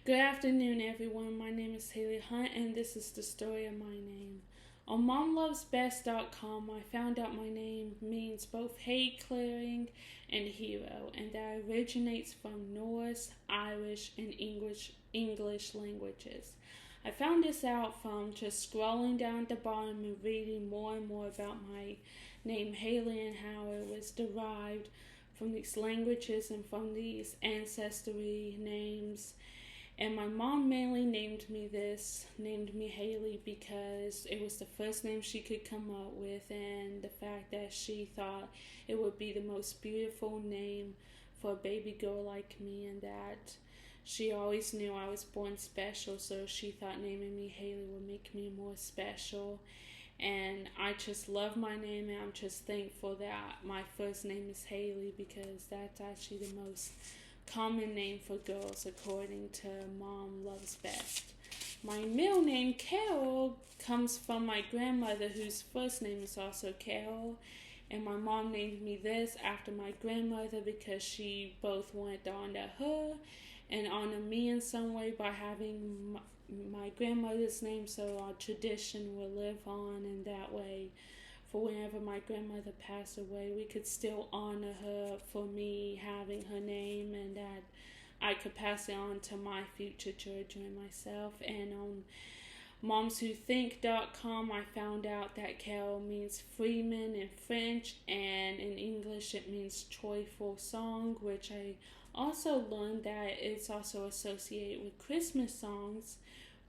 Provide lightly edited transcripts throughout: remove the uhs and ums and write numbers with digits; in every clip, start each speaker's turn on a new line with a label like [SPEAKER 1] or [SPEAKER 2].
[SPEAKER 1] Good afternoon, everyone. My name is Haley Hunt, and this is the story of my name. On momlovesbest.com, I found out my name means both hate clearing and hero, and that it originates from Norse, Irish, and English languages. I found this out from just scrolling down at the bottom and reading more and more about my name Haley and how it was derived from these languages and from these ancestry names. And my mom mainly named me Haley, because it was the first name she could come up with, and the fact that she thought it would be the most beautiful name for a baby girl like me, and that she always knew I was born special, so she thought naming me Haley would make me more special. And I just love my name, and I'm just thankful that my first name is Haley, because that's actually the most common name for girls according to Mom Loves Best. My middle name, Carol, comes from my grandmother, whose first name is also Carol, and my mom named me this after my grandmother because she both wanted to honor her and honor me in some way by having my grandmother's name, so our tradition will live on, and that way for whenever my grandmother passed away, we could still honor her for me having her name, and that I could pass it on to my future children and myself. And on momswhothink.com, I found out that Carol means Freeman in French, and in English it means joyful song, which I also learned that it's also associated with Christmas songs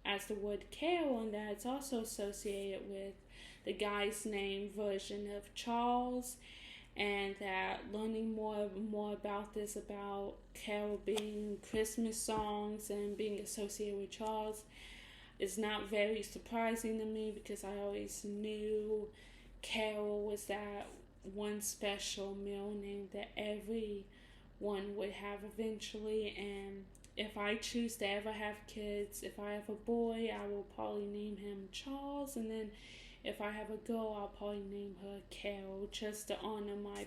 [SPEAKER 1] as the word Carol, and that it's also associated with the guy's name version of Charles, and that learning more about this, about Carol being Christmas songs and being associated with Charles, is not very surprising to me, because I always knew Carol was that one special middle name that everyone would have eventually. And if I choose to ever have kids, if I have a boy, I will probably name him Charles, and then if I have a girl, I'll probably name her Carol, just to honor my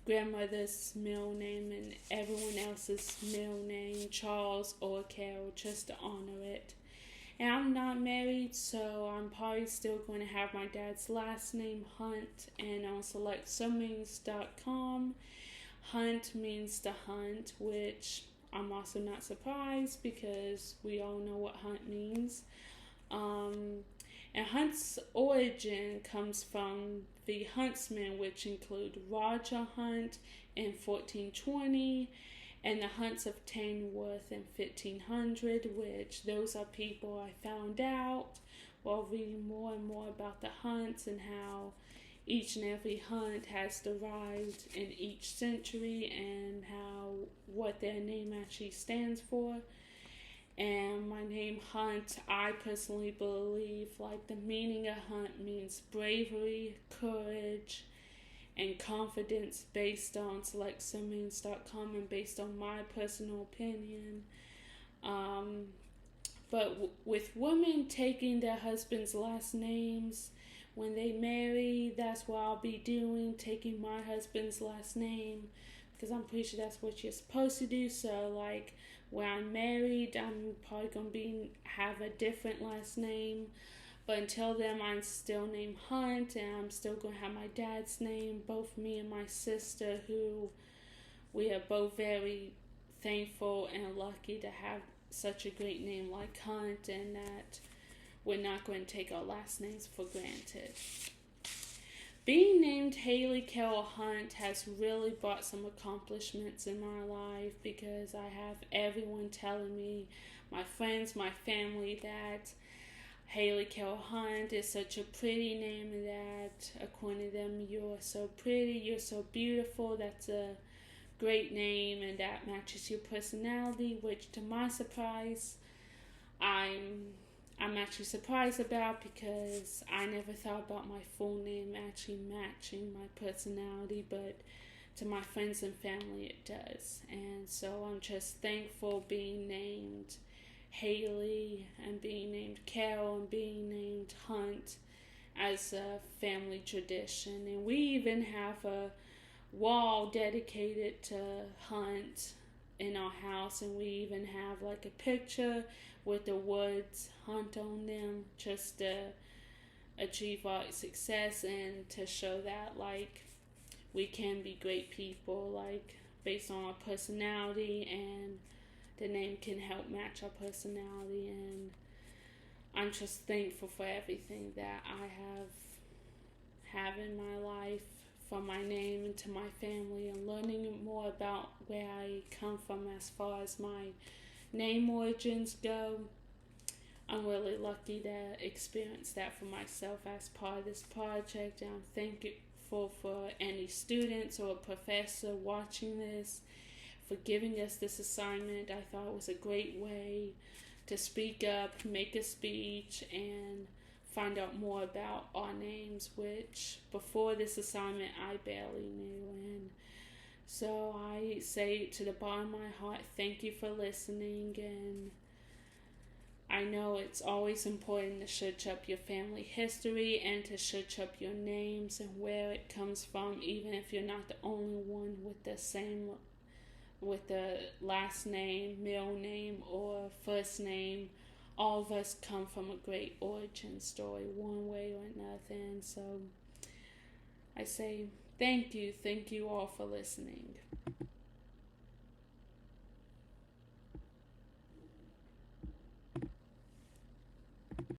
[SPEAKER 1] grandmother's middle name and everyone else's middle name, Charles or Carol, just to honor it. And I'm not married, so I'm probably still going to have my dad's last name, Hunt. And on selectsurnames.com, Hunt means to hunt, which I'm also not surprised, because we all know what hunt means. And Hunt's origin comes from the huntsmen, which include Roger Hunt in 1420 and the Hunts of Tamworth in 1500, which those are people I found out while reading more and more about the Hunts, and how each and every hunt has derived in each century, and what their name actually stands for. And my name Hunt, I personally believe, like, the meaning of Hunt means bravery, courage, and confidence, based on selectsurnames.com and based on my personal opinion. But with women taking their husband's last names when they marry, that's what I'll be doing, taking my husband's last name, because I'm pretty sure that's what you're supposed to do. So, like, when I'm married, I'm probably going to have a different last name. But until then, I'm still named Hunt, and I'm still going to have my dad's name. Both me and my sister, who we are both very thankful and lucky to have such a great name like Hunt, and that we're not going to take our last names for granted. Being named Haley Carol Hunt has really brought some accomplishments in my life, because I have everyone telling me, my friends, my family, that Haley Carol Hunt is such a pretty name, and that according to them, you're so pretty, you're so beautiful, that's a great name, and that matches your personality, which to my surprise, I'm actually surprised about, because I never thought about my full name actually matching my personality, but to my friends and family it does. And so I'm just thankful being named Haley and being named Carol and being named Hunt as a family tradition. And we even have a wall dedicated to Hunt in our house, and we even have like a picture with the words hunt on them, just to achieve our success and to show that like we can be great people, like based on our personality, and the name can help match our personality. And I'm just thankful for everything that I have in my life, from my name and to my family, and learning more about where I come from as far as my name origins go. I'm really lucky to experience that for myself as part of this project, and I'm thankful for any students or professor watching this for giving us this assignment. I thought it was a great way to speak up, make a speech, and find out more about our names, which before this assignment I barely knew. And so I say to the bottom of my heart, thank you for listening. And I know it's always important to search up your family history and to search up your names and where it comes from, even if you're not the only one with the last name, middle name, or first name. All of us come from a great origin story, one way or another. And so I say thank you all for listening.